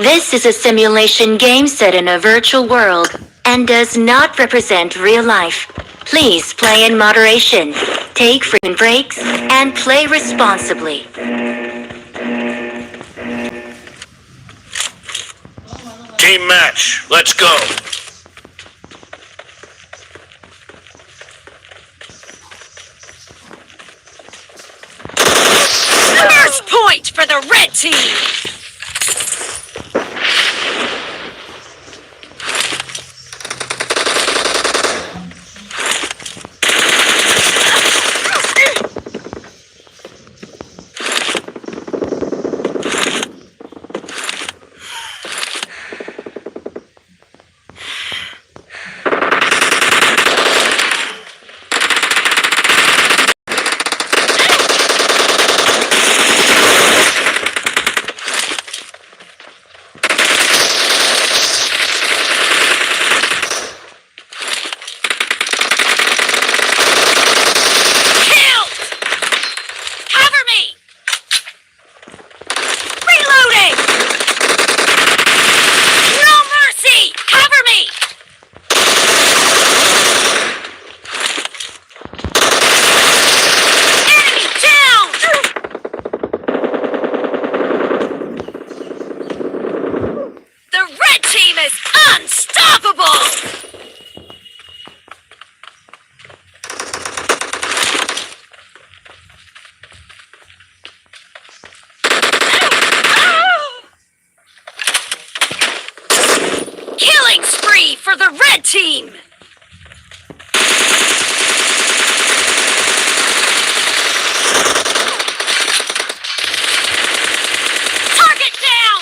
This is a simulation game set in a virtual world and does not represent real life. Please play in moderation, take frequent breaks, and play responsibly. Team match, let's go. First point for the red team! Killing spree for the red team! Target down!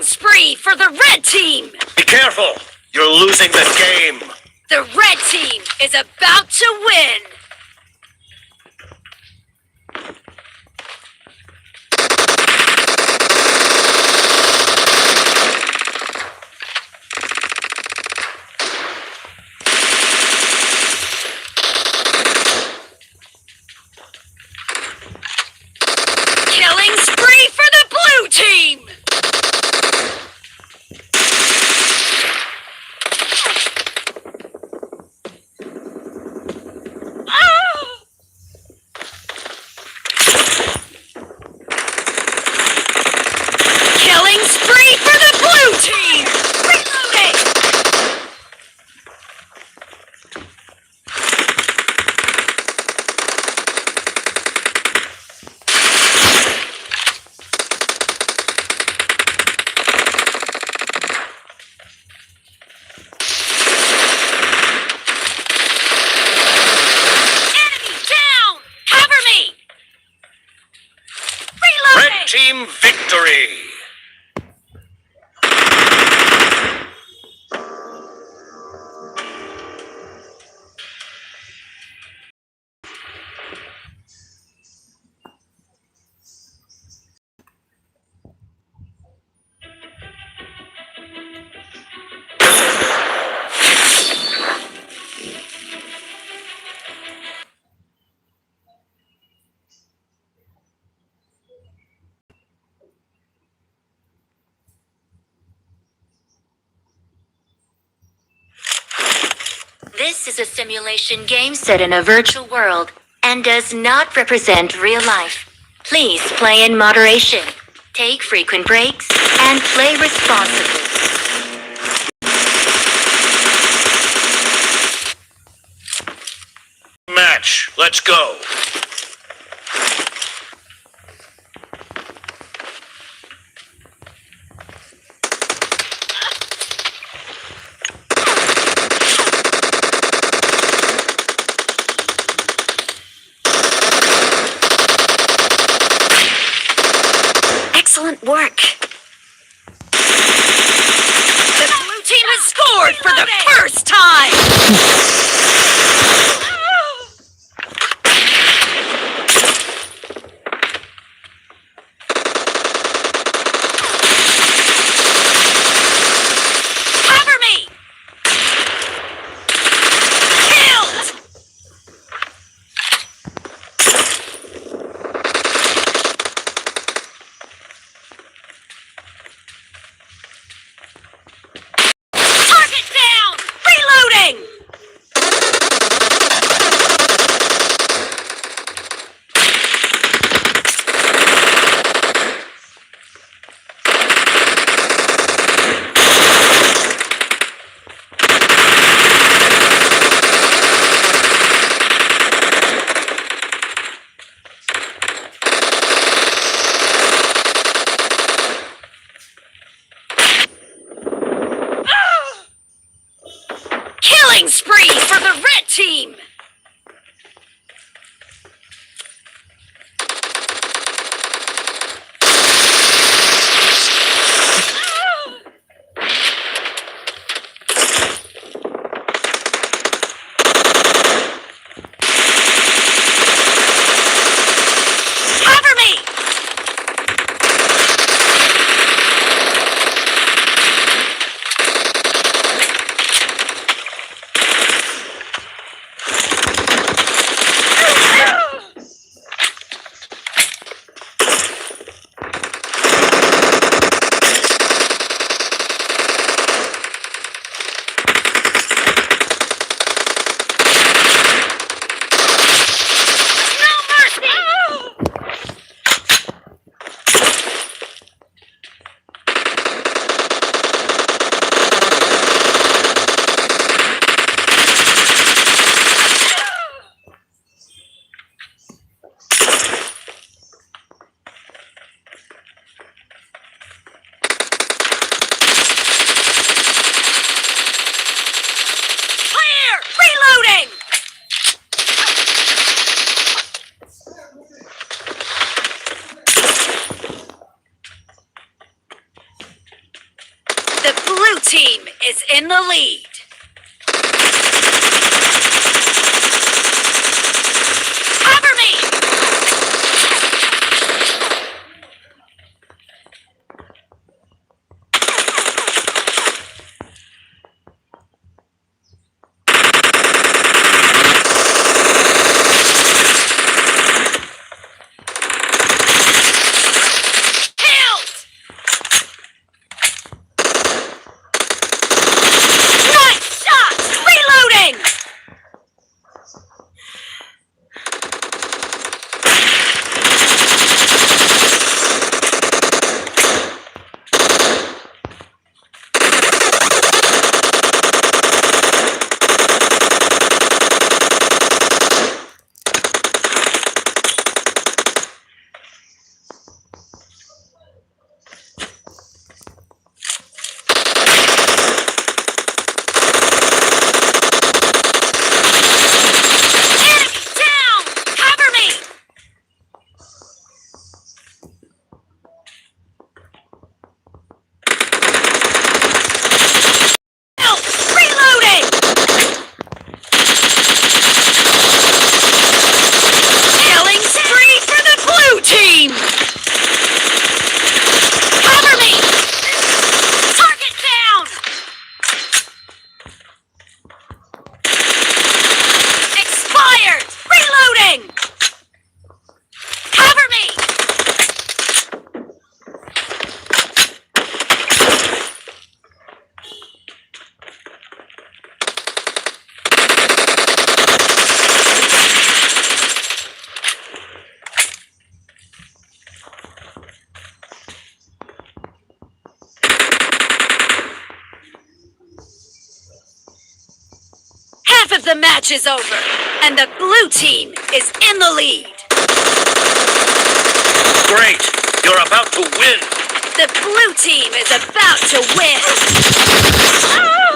Spree for the red team! Be careful! You're losing the game! The red team is about to win! Killing spree for the blue team! Killing spree for the blue team! Reloading! This is a simulation game set in a virtual world and does not represent real life. Please play in moderation, take frequent breaks, and play responsibly. Match. Let's go. Excellent work. The blue team has scored for the first time! Cover me! Killed! Target down! Reloading! Killing spree for the red team! Cover me! No mercy! Clear! Reloading! The blue team is in the lead. Cover me! Killed! The match is over, and the blue team is in the lead. Great! You're about to win! The blue team is about to win.